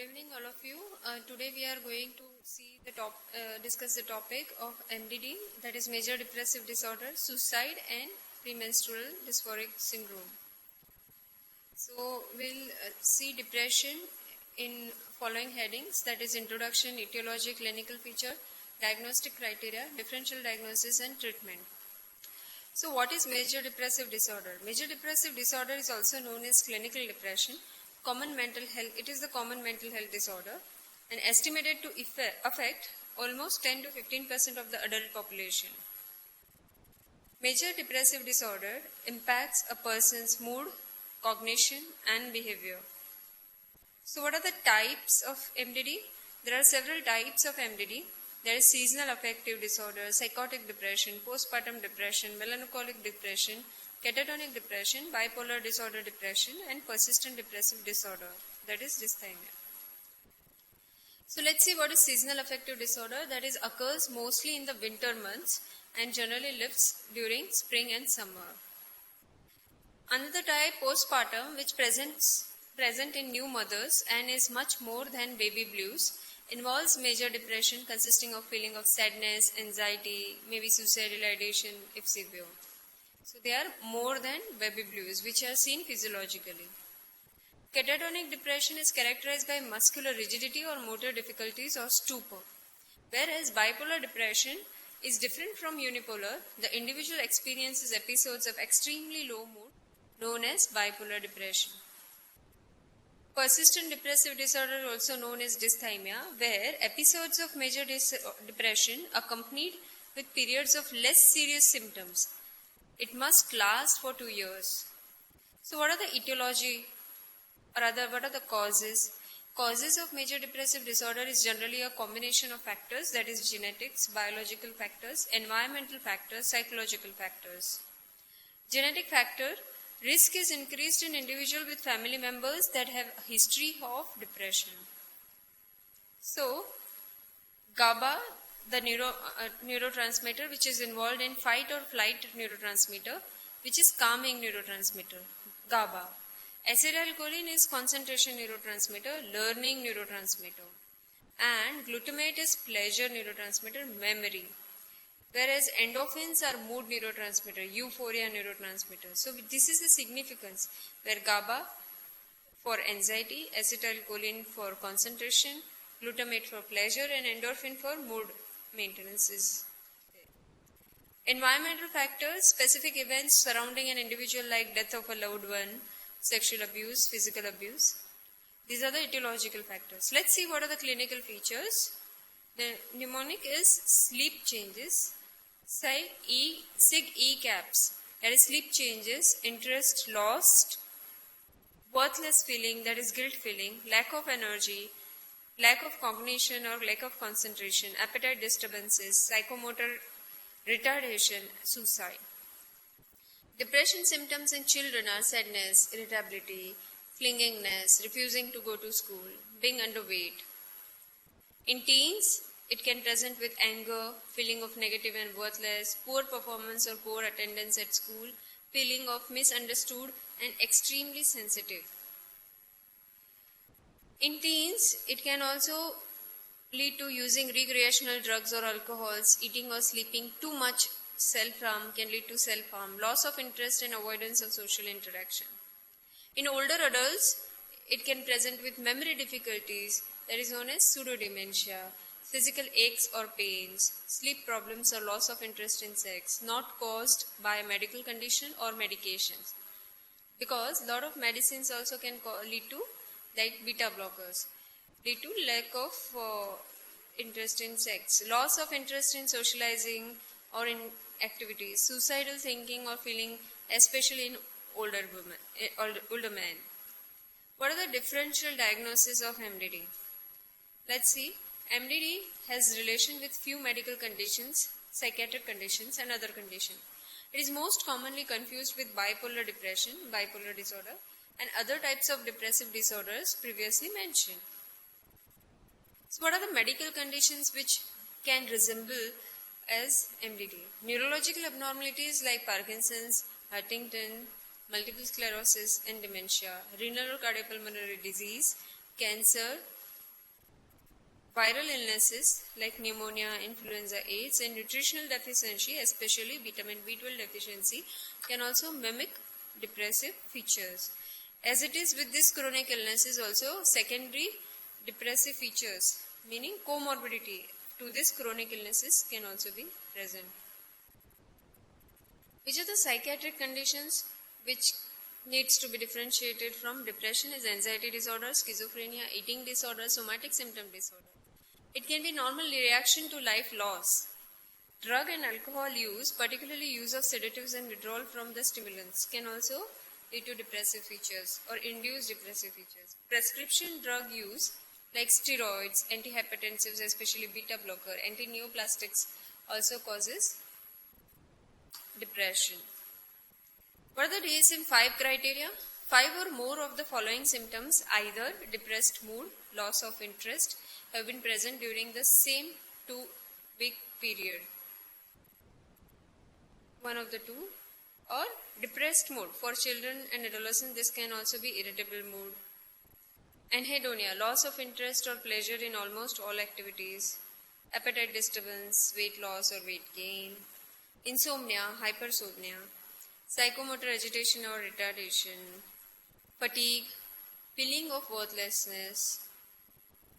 evening, all of you. Today we are going to discuss the topic of MDD, that is major depressive disorder, suicide, and premenstrual dysphoric syndrome. So we'll see depression in following headings, that is introduction, etiology, clinical feature, diagnostic criteria, differential diagnosis, and treatment. So what is major depressive disorder? Major depressive disorder is also known as clinical depression. It is the common mental health disorder and estimated to affect almost 10 to 15% of the adult population. Major depressive disorder impacts a person's mood, cognition, and behavior. So what are the types of MDD? There are several types of MDD. There is seasonal affective disorder, psychotic depression, postpartum depression, melancholic depression, catatonic depression, bipolar disorder depression, and persistent depressive disorder, that is dysthymia. So let's see what is seasonal affective disorder. That is occurs mostly in the winter months and generally lives during spring and summer. Another type, postpartum, which present in new mothers and is much more than baby blues, involves major depression consisting of feeling of sadness, anxiety, maybe suicidal ideation if severe. So they are more than baby blues, which are seen physiologically. Catatonic depression is characterized by muscular rigidity or motor difficulties or stupor. Whereas bipolar depression is different from unipolar, the individual experiences episodes of extremely low mood known as bipolar depression. Persistent depressive disorder, also known as dysthymia, where episodes of major depression accompanied with periods of less serious symptoms. It must last for 2 years. So what are the etiology, or rather what are the causes? Causes of major depressive disorder is generally a combination of factors, that is genetics, biological factors, environmental factors, psychological factors. Genetic factor, risk is increased in individuals with family members that have a history of depression. So GABA, the neurotransmitter which is involved in fight or flight neurotransmitter, which is calming neurotransmitter, GABA. Acetylcholine is concentration neurotransmitter, learning neurotransmitter. And glutamate is pleasure neurotransmitter, memory. Whereas endorphins are mood neurotransmitter, euphoria neurotransmitter. So this is the significance, where GABA for anxiety, acetylcholine for concentration, glutamate for pleasure, and endorphin for mood maintenance is there. Environmental factors, specific events surrounding an individual like death of a loved one, sexual abuse, physical abuse. These are the etiological factors. Let's see what are the clinical features. The mnemonic is sleep changes, SIG-E caps, that is sleep changes, interest lost, worthless feeling, that is guilt feeling, lack of energy, lack of cognition or lack of concentration, appetite disturbances, psychomotor retardation, suicide. Depression symptoms in children are sadness, irritability, clingingness, refusing to go to school, being underweight. In teens, it can present with anger, feeling of negative and worthless, poor performance or poor attendance at school, feeling of misunderstood, and extremely sensitive. In teens, it can also lead to using recreational drugs or alcohols, eating or sleeping too much. Self-harm can lead to self-harm, loss of interest and avoidance of social interaction. In older adults, it can present with memory difficulties, that is known as pseudodementia, physical aches or pains, sleep problems or loss of interest in sex, not caused by a medical condition or medications. Because a lot of medicines also can lead to, like beta blockers, lead to lack of interest in sex, loss of interest in socializing or in activities, suicidal thinking or feeling, especially in older men. What are the differential diagnoses of MDD? Let's see. MDD has relation with few medical conditions, psychiatric conditions, and other conditions. It is most commonly confused with bipolar depression, bipolar disorder, and other types of depressive disorders previously mentioned. So what are the medical conditions which can resemble as MDD? Neurological abnormalities like Parkinson's, Huntington, multiple sclerosis and dementia, renal or cardiopulmonary disease, cancer, Viral illnesses like pneumonia, influenza, AIDS, and nutritional deficiency, especially vitamin B12 deficiency, can also mimic depressive features. As it is with this chronic illnesses also, secondary depressive features, meaning comorbidity to this chronic illnesses can also be present. Which are the psychiatric conditions which needs to be differentiated from depression is anxiety disorder, schizophrenia, eating disorder, somatic symptom disorder. It can be normal reaction to life loss. Drug and alcohol use, particularly use of sedatives and withdrawal from the stimulants, can also lead to depressive features or induce depressive features. Prescription drug use like steroids, antihypertensives, especially beta blocker, anti-neoplastics also causes depression. What are the DSM-5 criteria? 5 or more of the following symptoms, either depressed mood, loss of interest, have been present during the same 2-week period. One of the two. Or depressed mood. For children and adolescents, this can also be irritable mood. Anhedonia, loss of interest or pleasure in almost all activities. Appetite disturbance, weight loss or weight gain. Insomnia, hypersomnia. Psychomotor agitation or retardation. Fatigue, feeling of worthlessness.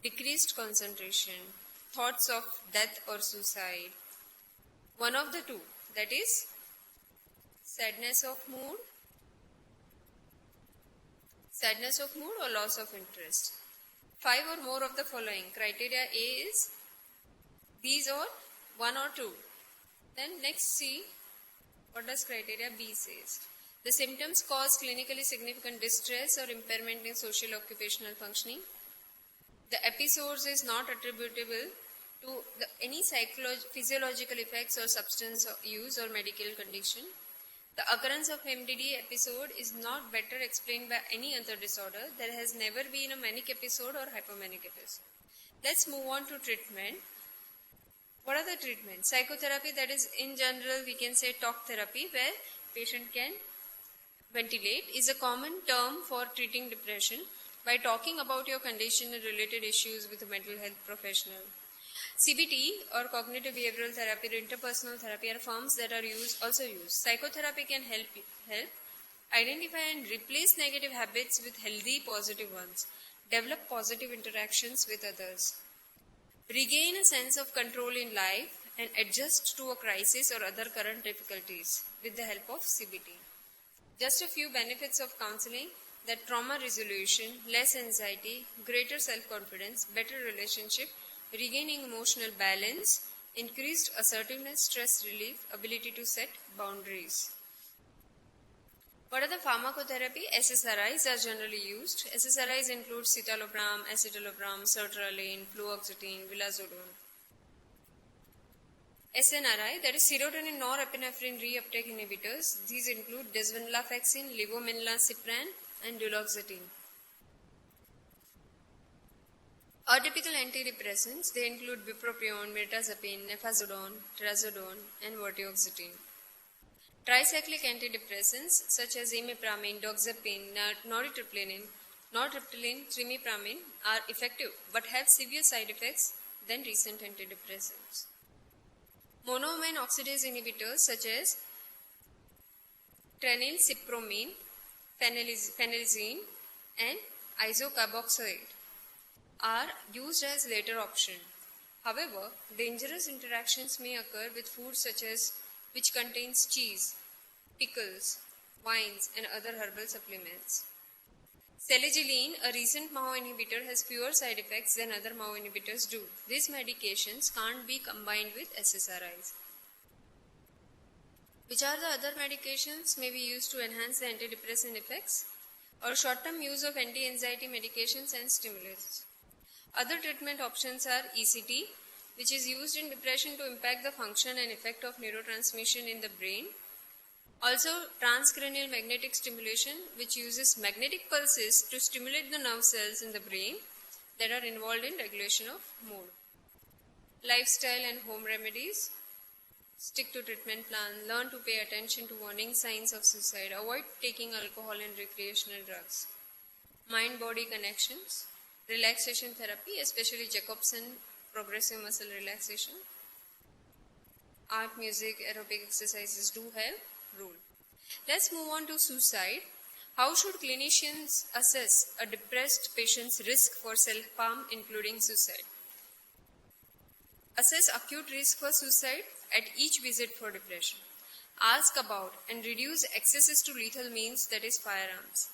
Decreased concentration. Thoughts of death or suicide. One of the two, that is sadness of mood or loss of interest. 5 or more of the following. Criteria A is these or 1 or 2. Then next see what does criteria B says. The symptoms cause clinically significant distress or impairment in social occupational functioning. The episodes is not attributable to any physiological effects or substance use or medical condition. The occurrence of MDD episode is not better explained by any other disorder. There has never been a manic episode or hypomanic episode. Let's move on to treatment. What are the treatments? Psychotherapy, that is in general we can say talk therapy, where patient can ventilate, is a common term for treating depression by talking about your condition and related issues with a mental health professional. CBT or cognitive behavioral therapy or interpersonal therapy are forms that are also used. Psychotherapy can help identify and replace negative habits with healthy positive ones. Develop positive interactions with others. Regain a sense of control in life and adjust to a crisis or other current difficulties with the help of CBT. Just a few benefits of counseling: that trauma resolution, less anxiety, greater self-confidence, better relationship, regaining emotional balance, increased assertiveness, stress relief, ability to set boundaries. What are the pharmacotherapy? SSRIs are generally used. SSRIs include citalopram, escitalopram, sertraline, fluoxetine, vilazodone. SNRI, that is serotonin norepinephrine reuptake inhibitors. These include desvenlafaxine, levomenlacypran, and duloxetine. Atypical antidepressants, they include bupropion, mirtazapine, nefazodone, trazodone, and vortioxetine. Tricyclic antidepressants such as imipramine, doxepin, nortriptyline, trimipramine are effective but have severe side effects than recent antidepressants. Monoamine oxidase inhibitors such as phenylcypromine, phenelzine, and isocarboxylate are used as later option. However, dangerous interactions may occur with foods such as which contains cheese, pickles, wines, and other herbal supplements. Selegiline, a recent MAO inhibitor, has fewer side effects than other MAO inhibitors do. These medications can't be combined with SSRIs. Which are the other medications may be used to enhance the antidepressant effects? Or short-term use of anti-anxiety medications and stimulants. Other treatment options are ECT, which is used in depression to impact the function and effect of neurotransmission in the brain. Also, transcranial magnetic stimulation, which uses magnetic pulses to stimulate the nerve cells in the brain that are involved in regulation of mood. Lifestyle and home remedies. Stick to treatment plan. Learn to pay attention to warning signs of suicide. Avoid taking alcohol and recreational drugs. Mind-body connections. Relaxation therapy, especially Jacobson progressive muscle relaxation. Art, music, aerobic exercises do have role. Let's move on to suicide. How should clinicians assess a depressed patient's risk for self-harm, including suicide? Assess acute risk for suicide at each visit for depression. Ask about and reduce accesses to lethal means, that is firearms.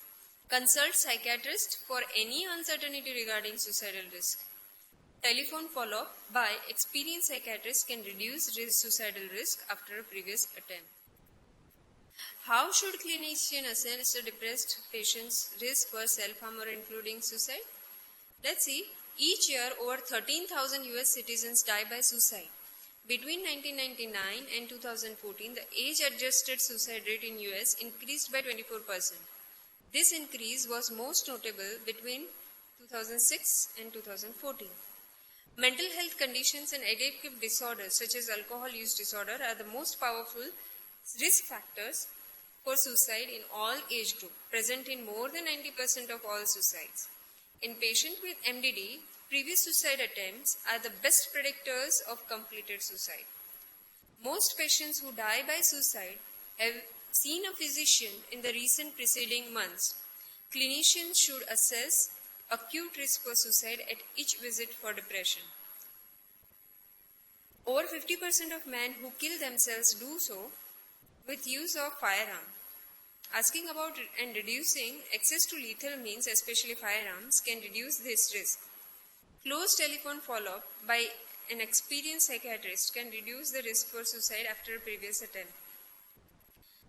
Consult psychiatrist for any uncertainty regarding suicidal risk. Telephone follow-up by experienced psychiatrists can reduce suicidal risk after a previous attempt. How should clinician assess a depressed patient's risk for self-harm or including suicide? Let's see. Each year, over 13,000 US citizens die by suicide. Between 1999 and 2014, the age-adjusted suicide rate in US increased by 24%. This increase was most notable between 2006 and 2014. Mental health conditions and addictive disorders such as alcohol use disorder are the most powerful risk factors for suicide in all age groups, present in more than 90% of all suicides. In patients with MDD, previous suicide attempts are the best predictors of completed suicide. Most patients who die by suicide have seen a physician in the recent preceding months. Clinicians should assess acute risk for suicide at each visit for depression. Over 50% of men who kill themselves do so with use of firearm. Asking about and reducing access to lethal means, especially firearms, can reduce this risk. Close telephone follow-up by an experienced psychiatrist can reduce the risk for suicide after a previous attempt.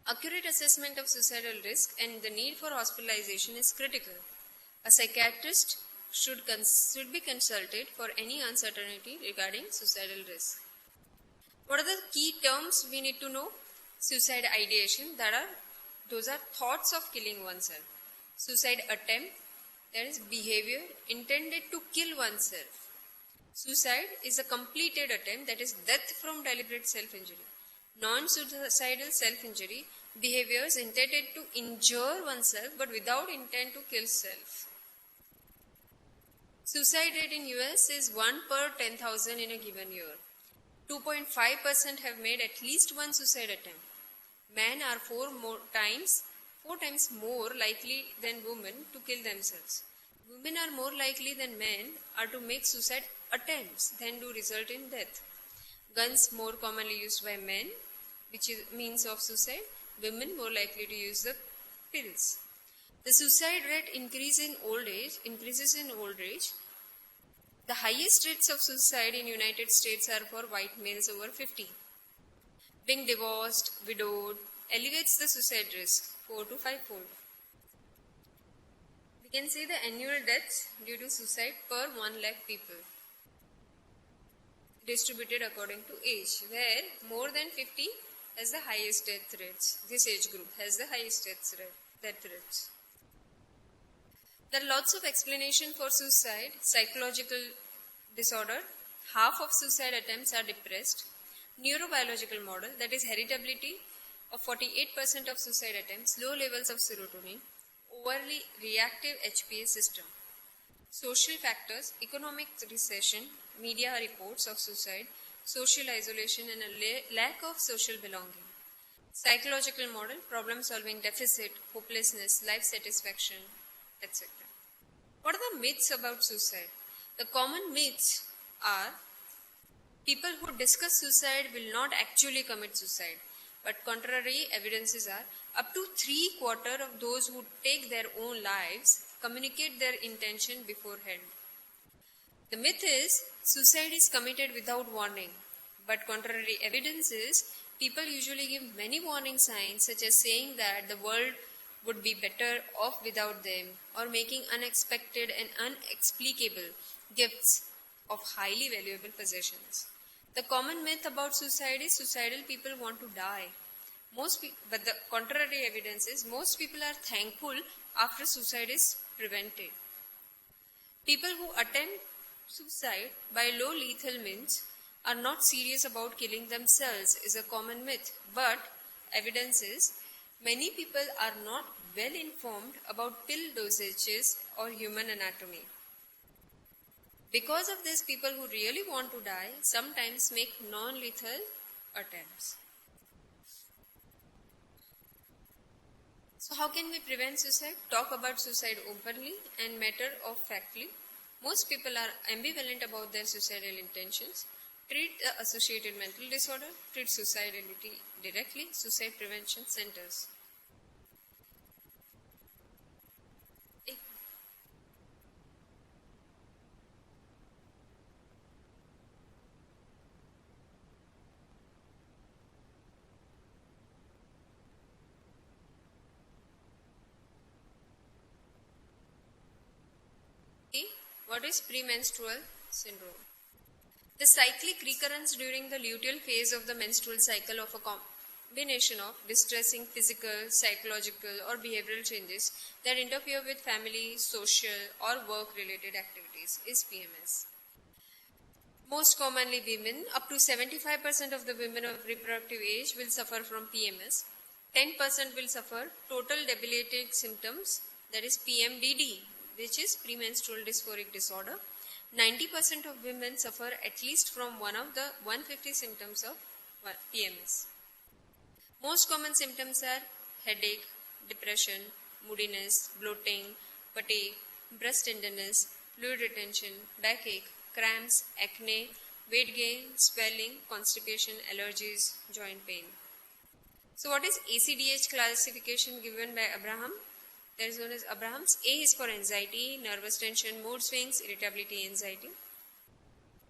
Accurate assessment of suicidal risk and the need for hospitalization is critical. A psychiatrist should be consulted for any uncertainty regarding suicidal risk. What are the key terms we need to know? Suicide ideation, those are thoughts of killing oneself. Suicide attempt, that is behavior intended to kill oneself. Suicide is a completed attempt, that is death from deliberate self-injury. Non-suicidal self-injury, behaviors intended to injure oneself but without intent to kill self. Suicide rate in US is 1 per 10,000 in a given year. 2.5% have made at least one suicide attempt. Men are four times more likely than women to kill themselves. Women are more likely than men are to make suicide attempts than to result in death. Guns more commonly used by men, which is means of suicide. Women more likely to use the pills. The suicide rate increases in old age. The highest rates of suicide in United States are for white males over 50. Being divorced, widowed, elevates the suicide risk 4 to 5-fold. We can see the annual deaths due to suicide per 1 lakh people, distributed according to age, where more than 50 has the highest death rates. This age group has the highest death rates. There are lots of explanation for suicide. Psychological disorder, half of suicide attempts are depressed. Neurobiological model, that is heritability of 48% of suicide attempts, low levels of serotonin, overly reactive HPA system. Social factors, economic recession, media reports of suicide, social isolation and a lack of social belonging. Psychological model, problem-solving deficit, hopelessness, life satisfaction, etc. What are the myths about suicide? The common myths are people who discuss suicide will not actually commit suicide, but contrary evidences are up to 3/4 of those who take their own lives communicate their intention beforehand. The myth is suicide is committed without warning, but contrary evidence is people usually give many warning signs, such as saying that the world would be better off without them, or making unexpected and inexplicable gifts of highly valuable possessions. The common myth about suicide is suicidal people want to die. But the contrary evidence is most people are thankful after suicide is prevented. People who attempt suicide by low lethal means are not serious about killing themselves is a common myth, but evidence is many people are not well informed about pill dosages or human anatomy. Because of this, people who really want to die sometimes make non-lethal attempts. So how can we prevent suicide? Talk about suicide openly and matter of factly. Most people are ambivalent about their suicidal intentions. Treat the associated mental disorder. Treat suicidality directly. Suicide prevention centers. What is premenstrual syndrome? The cyclic recurrence during the luteal phase of the menstrual cycle of a combination of distressing physical, psychological, or behavioral changes that interfere with family, social, or work-related activities is PMS. Most commonly women, up to 75% of the women of reproductive age will suffer from PMS. 10% will suffer total debilitating symptoms, that is PMDD, which is premenstrual dysphoric disorder. 90% of women suffer at least from one of the 150 symptoms of PMS. Most common symptoms are headache, depression, moodiness, bloating, fatigue, breast tenderness, fluid retention, backache, cramps, acne, weight gain, swelling, constipation, allergies, joint pain. So what is ACDH classification given by Abraham? That is known as Abraham's. A is for anxiety, nervous tension, mood swings, irritability, anxiety.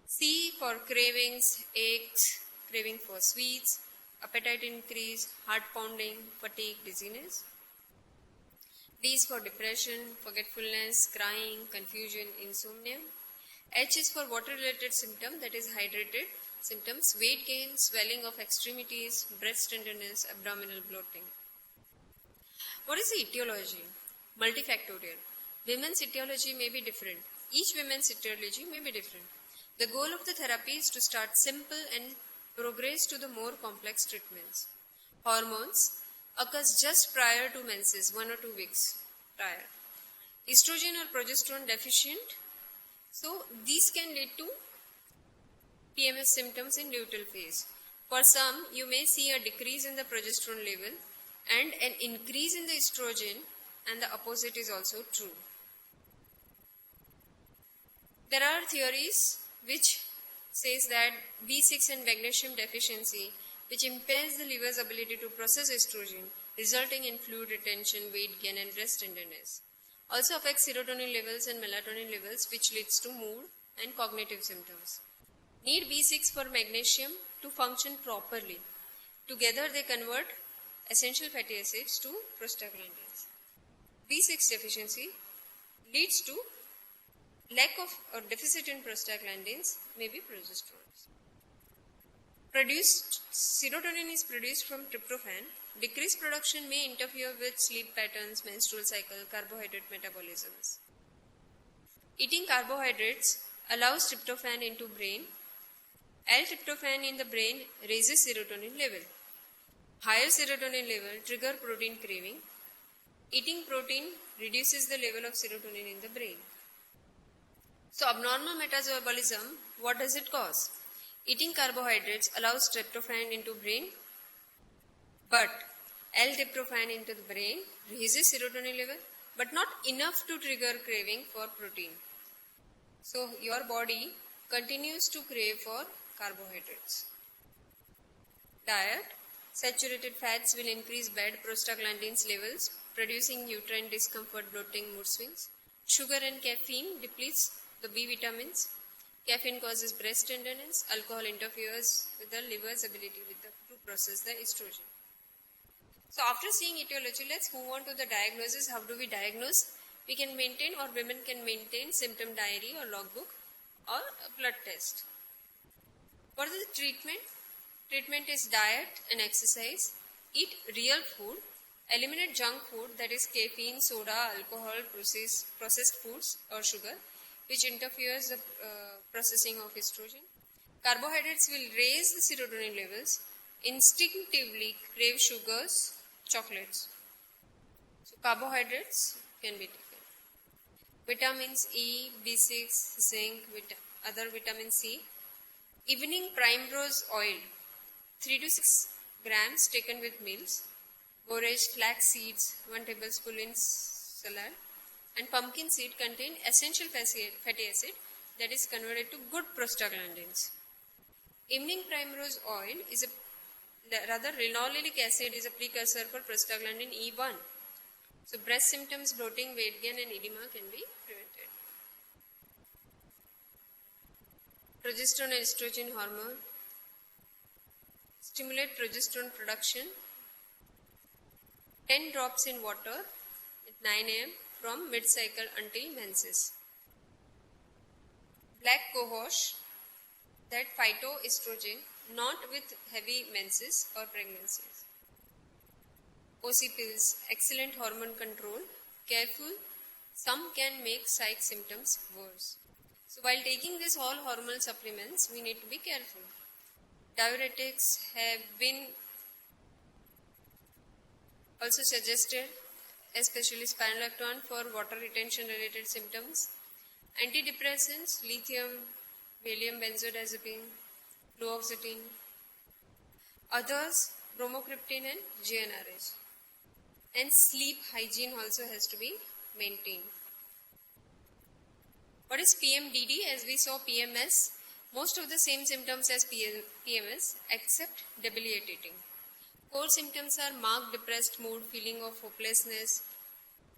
C for cravings, aches, craving for sweets, appetite increase, heart pounding, fatigue, dizziness. D is for depression, forgetfulness, crying, confusion, insomnia. H is for water-related symptom, that is hydrated symptoms, weight gain, swelling of extremities, breast tenderness, abdominal bloating. What is the etiology? Multifactorial. Women's etiology may be different. Each woman's etiology may be different. The goal of the therapy is to start simple and progress to the more complex treatments. Hormones occurs just prior to menses, 1 or 2 weeks prior. Estrogen or progesterone deficient. So these can lead to PMS symptoms in luteal phase. For some, you may see a decrease in the progesterone level and an increase in the estrogen, and the opposite is also true. There are theories which says that B6 and magnesium deficiency, which impairs the liver's ability to process estrogen, resulting in fluid retention, weight gain, and breast tenderness. Also affects serotonin levels and melatonin levels, which leads to mood and cognitive symptoms. Need B6 for magnesium to function properly. Together they convert essential fatty acids to prostaglandins. B6 deficiency leads to lack of or deficit in prostaglandins, maybe progesterone. Serotonin is produced from tryptophan. Decreased production may interfere with sleep patterns, menstrual cycle, carbohydrate metabolisms. Eating carbohydrates allows tryptophan into brain. L-tryptophan in the brain raises serotonin level. Higher serotonin level trigger protein craving. Eating protein reduces the level of serotonin in the brain. So abnormal metabolism, what does it cause? Eating carbohydrates allows tryptophan into brain, but L-tryptophan into the brain raises serotonin level, but not enough to trigger craving for protein. So your body continues to crave for carbohydrates. Diet. Saturated fats will increase bad prostaglandins levels, producing uterine discomfort, bloating, mood swings. Sugar and caffeine depletes the B vitamins. Caffeine causes breast tenderness. Alcohol interferes with the liver's ability to process the estrogen. So after seeing etiology, let's move on to the diagnosis. How do we diagnose? We can maintain, or women can maintain, symptom diary or logbook or a blood test. What is the treatment? Treatment is diet and exercise. Eat real food. Eliminate junk food, that is caffeine, soda, alcohol, processed foods or sugar, which interferes the processing of estrogen. Carbohydrates will raise the serotonin levels. Instinctively crave sugars, chocolates. So carbohydrates can be taken. vitamins E, B6, zinc, other vitamin C. Evening primrose oil, 3 to 6 grams taken with meals. Borage flax seeds, 1 tablespoon in salad. And pumpkin seed contain essential fatty acid that is converted to good prostaglandins. Evening primrose oil is linoleic acid is a precursor for prostaglandin E1. So breast symptoms, bloating, weight gain and edema can be prevented. Progesterone and estrogen hormone stimulate progesterone production. 10 drops in water at 9 am from mid-cycle until menses. Black cohosh, that phytoestrogen, not with heavy menses or pregnancies. OC pills, excellent hormone control. Careful, some can make psych symptoms worse. So while taking these all hormonal supplements, we need to be careful. Diuretics have been also suggested, especially spironolactone for water retention related symptoms. Antidepressants, lithium, valium benzodiazepine, fluoxetine. Others, bromocriptine and GnRH. And sleep hygiene also has to be maintained. What is PMDD? As we saw PMS, most of the same symptoms as PMS except debilitating. Core symptoms are marked depressed mood, feeling of hopelessness,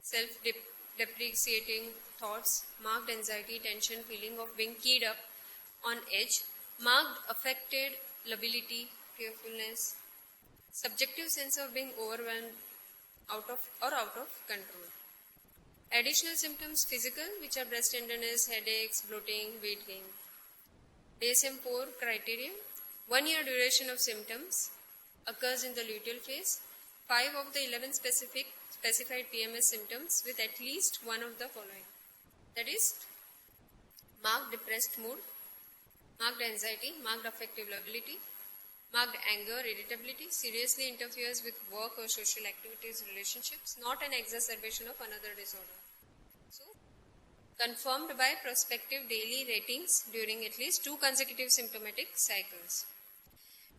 self-depreciating thoughts, marked anxiety, tension, feeling of being keyed up on edge, marked affected lability, fearfulness, subjective sense of being overwhelmed, out of control. Additional symptoms physical, which are breast tenderness, headaches, bloating, weight gain. DSM-4 criteria: 1 year duration of symptoms occurs in the luteal phase. 5 of the 11 specified PMS symptoms with at least one of the following. That is, marked depressed mood, marked anxiety, marked affective lability, marked anger, irritability, seriously interferes with work or social activities, relationships, not an exacerbation of another disorder. So, confirmed by prospective daily ratings during at least 2 consecutive symptomatic cycles.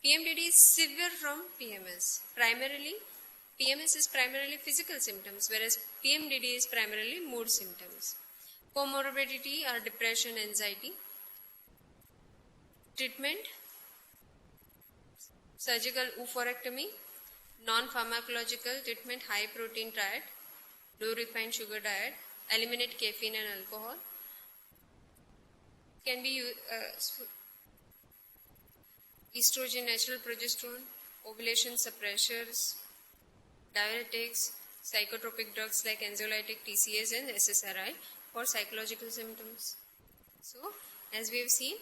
PMDD is severe from PMS. PMS is primarily physical symptoms, whereas PMDD is primarily mood symptoms. Comorbidity are depression, anxiety. Treatment: surgical oophorectomy, non-pharmacological treatment, high protein diet, low refined sugar diet, eliminate caffeine and alcohol. Can be estrogen, natural progesterone, ovulation suppressors, diuretics, psychotropic drugs like anxiolytic, TCS and SSRI for psychological symptoms. So, as we have seen,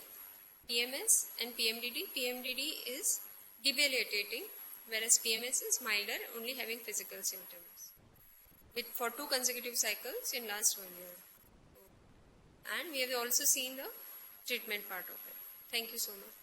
PMS and PMDD is debilitating, whereas PMS is milder, only having physical symptoms, for 2 consecutive cycles in last 1 year. And we have also seen the treatment part of it. Thank you so much.